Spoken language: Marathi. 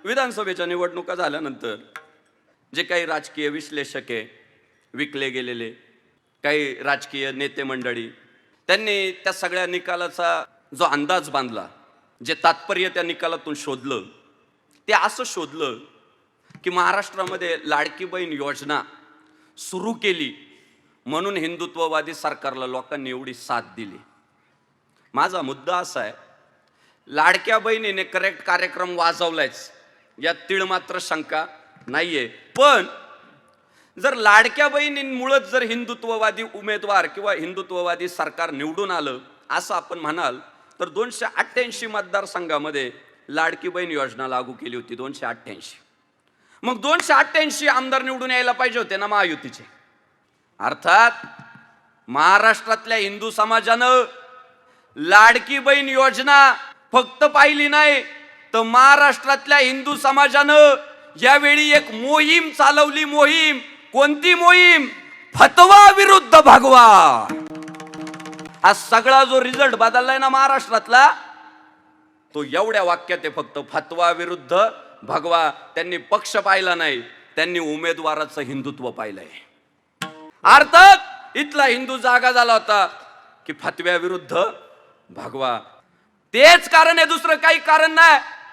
विधानसभेच्या निवडणुका झाल्यानंतर जे काही राजकीय विश्लेषक आहे, विकले गेलेले काही राजकीय नेते मंडळी, त्यांनी त्या सगळ्या निकालाचा जो अंदाज बांधला, जे तात्पर्य त्या निकालातून शोधलं, ते असं शोधलं की महाराष्ट्रामध्ये लाडकी बहीण योजना सुरू केली म्हणून हिंदुत्ववादी सरकारला लोकांनी एवढी साथ दिली. माझा मुद्दा असा आहे, लाडक्या बहिणीने करेक्ट कार्यक्रम वाजवलायच, यात तीळ मात्र शंका नाहीये. पण जर लाडक्या बहिणींमुळेच जर हिंदुत्ववादी उमेदवार किंवा हिंदुत्ववादी सरकार निवडून आलं असं आपण म्हणाल, तर 288 मतदारसंघामध्ये लाडकी बहीण योजना लागू केली होती. 288. मग 288 आमदार निवडून यायला पाहिजे होते ना महायुतीचे. अर्थात महाराष्ट्रातल्या हिंदू समाजानं लाडकी बहीण योजना फक्त पाहिली नाही, तर महाराष्ट्रातल्या हिंदू समाजानं यावेळी एक मोहीम चालवली. मोहीम कोणती मोहीम? फतवा विरुद्ध भगवा. हा सगळा जो रिझल्ट बदललाय ना महाराष्ट्रातला, तो एवढ्या वाक्यात आहे फक्त, फतवा विरुद्ध भगवा. त्यांनी पक्ष पाहिला नाही, त्यांनी उमेदवाराचं हिंदुत्व पाहिलंय. अर्थात इथला हिंदू जागा झाला होता की फतव्या विरुद्ध भगवा. तेच कारण आहे, दुसरं काही कारण नाही.